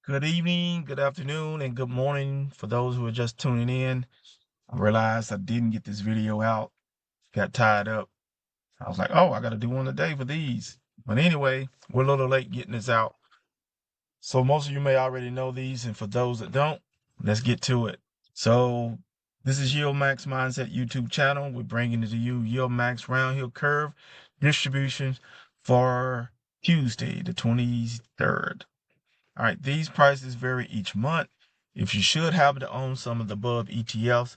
Good evening, good afternoon, and good morning for those who are just tuning in. I realized I didn't get this video out, got tied up. I was like, oh, I got to do one a day for these. But anyway, we're a little late getting this out. So most of you may already know these, and for those that don't, let's get to it. So this is YieldMaxMindset YouTube channel. We're bringing it to you YieldMax RoundHill Curve distributions for Tuesday, the 23rd. All right, these prices vary each month. If you should happen to own some of the above ETFs,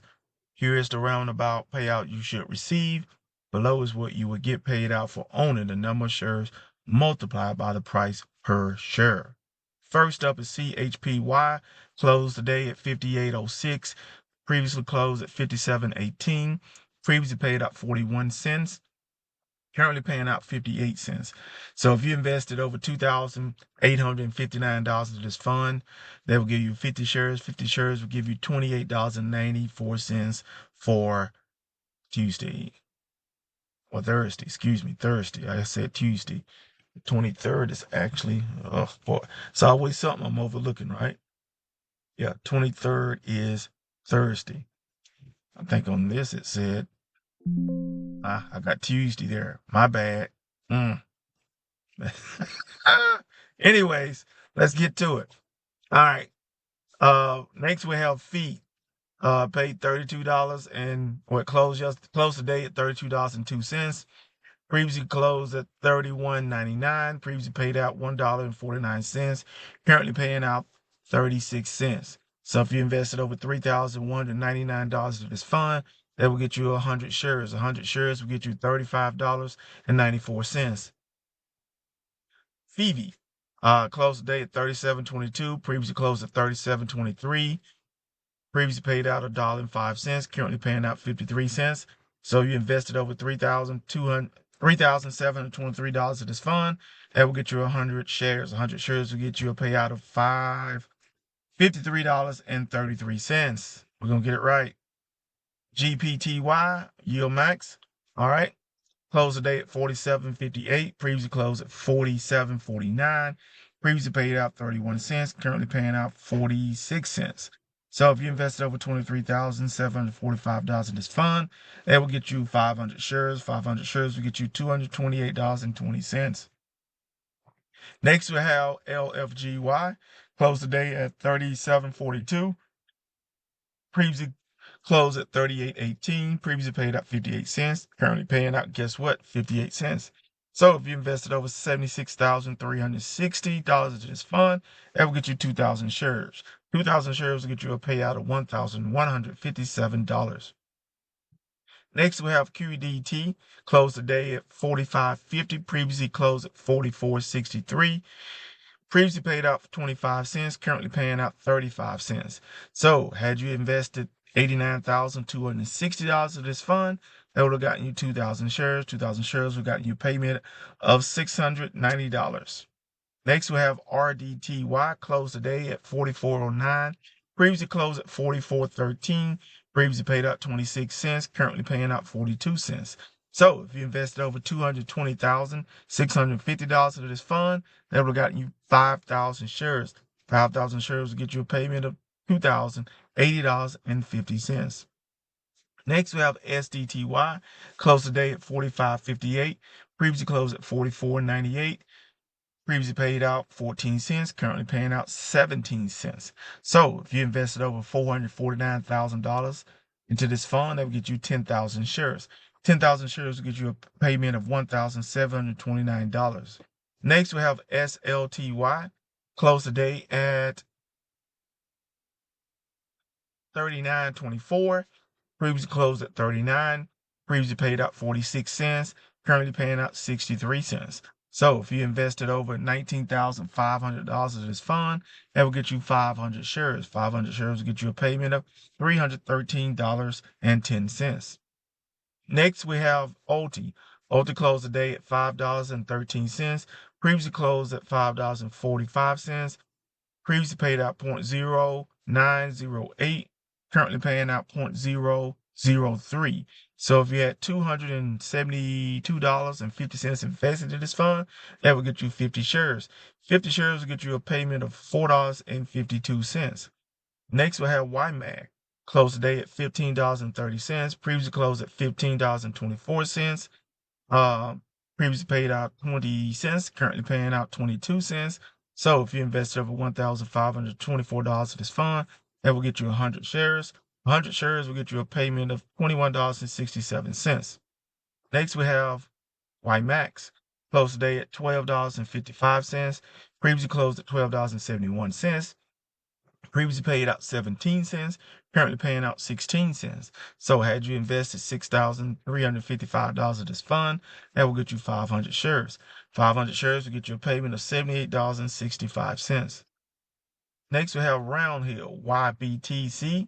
here is the roundabout payout you should receive. Below is what you would get paid out for owning the number of shares multiplied by the price per share. First up is CHPY, closed today at 58.06, previously closed at 57.18, previously paid out 41 cents. Currently paying out 58 cents. So if you invested over $2,859 into this fund, they will give you 50 shares. 50 shares will give you $28.94 for Tuesday. Or Thursday, excuse me, Thursday. I said Tuesday. The 23rd is actually, oh boy, it's always something I'm overlooking, right? Yeah, 23rd is Thursday. I think on this it said, I got Tuesday there. My bad. Anyways, let's get to it. All right. Next we have fee. Paid $32 and what closed today at $32.02. Previously closed at $31.99. Previously paid out $1.49. Currently paying out 36 cents. So if you invested over $3,199 of this fund, that will get you 100 shares. 100 shares will get you $35.94. Phoebe closed the day at $37.22. Previously closed at $37.23. Previously paid out $1.05. Currently paying out 53 cents. So you invested over $3,723 of this fund. That will get you 100 shares. 100 shares will get you a payout of $53.33. We're gonna get it right. GPTY, YieldMax. All right. Closed the day at 47.58. Previously closed at 47.49. Previously paid out 31 cents. Currently paying out 46 cents. So if you invested over $23,745 in this fund, that will get you 500 shares. 500 shares will get you $228.20. Next, we have LFGY. Closed the day at 37.42. Previously closed at 38.18. Previously paid out 58 cents. Currently paying out, guess what? 58 cents. So if you invested over $76,360 into this fund, that will get you 2,000 shares. 2,000 shares will get you a payout of $1,157. Next, we have QDT. Closed today at 45.50. Previously closed at 44.63. Previously paid out 25 cents, currently paying out 35 cents. So had you invested $89,260 of this fund, that would have gotten you 2,000 shares. 2,000 shares would have gotten you a payment of $690. Next, we have RDTY, closed today at 44.09. Previously closed at 44.13. Previously paid out 26 cents, currently paying out 42 cents. So if you invested over $220,650 into this fund, that would have gotten you 5,000 shares. 5,000 shares will get you a payment of $2,080.50. Next, we have SDTY, closed today at 45.58. Previously closed at 44.98. Previously paid out 14 cents, currently paying out 17 cents. So if you invested over $449,000 into this fund, that will get you 10,000 shares. 10,000 shares will get you a payment of $1,729. Next, we have SLTY, closed today at 39.24. Previously closed at 39. Previously paid out 46 cents, currently paying out 63 cents. So if you invested over $19,500 in this fund, that will get you 500 shares. 500 shares will get you a payment of $313.10. Next, we have OT. OT closed the day at $5.13. Previously closed at $5.45. Previously paid out 0.0908. Currently paying out 0.0 0.03. So if you had $272.50 invested in this fund, that would get you 50 shares. 50 shares will get you a payment of $4.52. Next, we'll have YieldMax. Closed today at $15.30. Previously closed at $15.24. Previously paid out 20 cents, currently paying out 22 cents. So if you invested over $1,524 in this fund, that will get you 100 shares. 100 shares will get you a payment of $21.67. Next, we have YieldMax. Closed today at $12.55. Previously closed at $12.71. Previously paid out 17 cents, currently paying out 16 cents. So had you invested $6,355 in this fund, that will get you 500 shares. 500 shares will get you a payment of $78.65. Next, we have RoundHill, YBTC.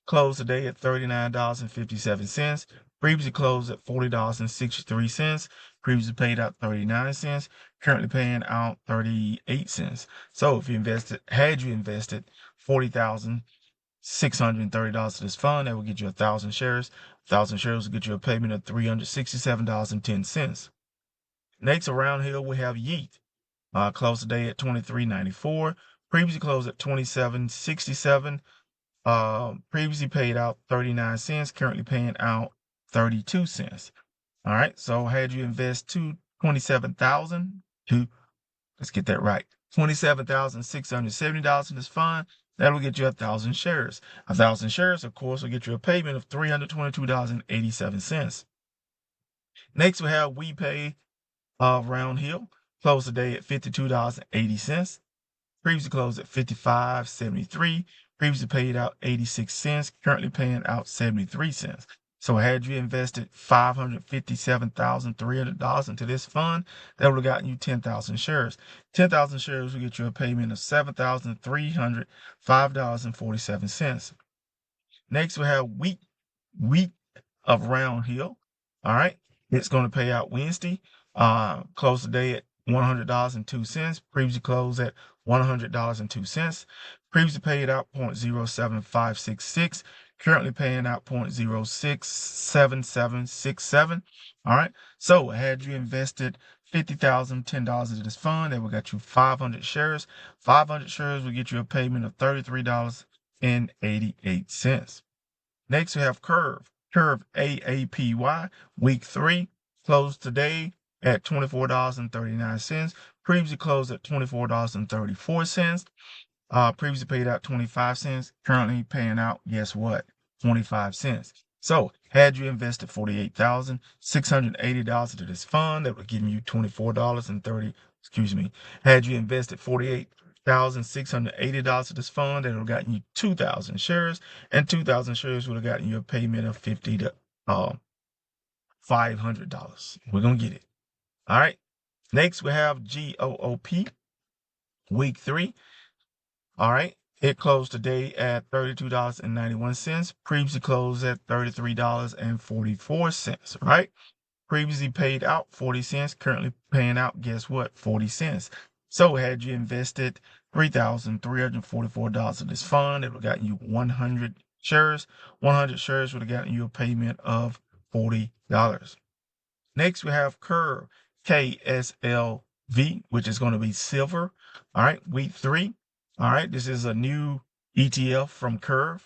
Closed today at $39.57. Previously closed at $40.63. Previously paid out 39 cents. Currently paying out 38 cents. So if you had you invested $40,630 in this fund, that will get you 1,000 shares. 1,000 shares will get you a payment of $367.10. Next, around here we have Yeet. Closed today at $23.94. Previously closed at $27.67. Previously paid out 39 cents, currently paying out 32 cents. All right, so had you invest let's get that right, $27,670 in this fund, that'll get you 1,000 shares. 1,000 shares, of course, will get you a payment of $322.87. Next, we have WePay RoundHill, closed today at $52.80. Previously closed at $55.73. Previously paid out 86 cents, currently paying out 73 cents. So had you invested $557,300 into this fund, that would have gotten you 10,000 shares. 10,000 shares will get you a payment of $7,305.47. Next, we have week of RoundHill. All right. It's going to pay out Wednesday. Closed today at $100.02. Previously closed at $100.02. Previously paid out 0.07566. Currently paying out 0.067767. All right. So had you invested $50,010 into this fund, that will get you 500 shares. 500 shares will get you a payment of $33.88. Next, we have Kurv. Kurv AAPY, week 3, closed today at $24.39. Previously closed at $24.34. Previously paid out 25 cents. Currently paying out, guess what? 25 cents. So had you invested $48,680 into this fund, that would give you $24.30. Had you invested $48,680 to this fund, that would have gotten you 2,000 shares, and 2,000 shares would have gotten you a payment of $500. We're going to get it. All right. Next, we have GOOP, week 3. All right. It closed today at $32.91. Previously closed at $33.44. Right. Previously paid out 40 cents. Currently paying out, guess what? 40 cents. So had you invested $3,344 in this fund, it would have gotten you 100 shares. 100 shares would have gotten you a payment of $40. Next, we have Kurv, KSLV, which is going to be silver. All right, week 3. All right, this is a new ETF from Kurv.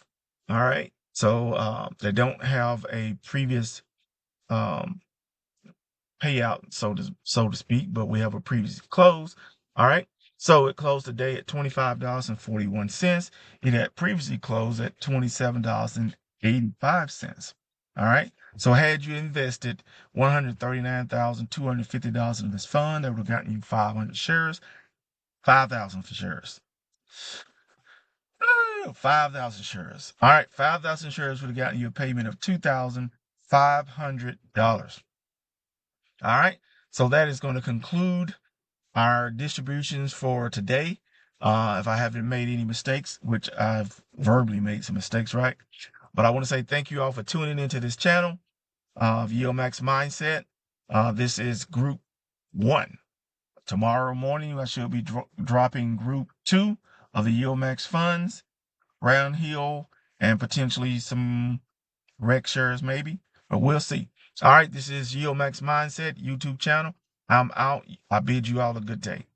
All right, so they don't have a previous payout, so to speak, but we have a previous close. All right, so it closed today at $25.41. It had previously closed at $27.85. All right, so had you invested $139,250 in this fund, that would have gotten you 500 shares, 5,000 shares. 5,000 shares. All right, 5,000 shares would have gotten you a payment of $2,500. All right, so that is going to conclude our distributions for today. If I haven't made any mistakes, which I've verbally made some mistakes, right? But I want to say thank you all for tuning into this channel of YieldMaxMindset. This is group 1. Tomorrow morning, I should be dropping group 2 of the YieldMax funds, RoundHill, and potentially some rec shares maybe, but we'll see. All right, this is YieldMax Mindset YouTube channel. I'm out. I bid you all a good day.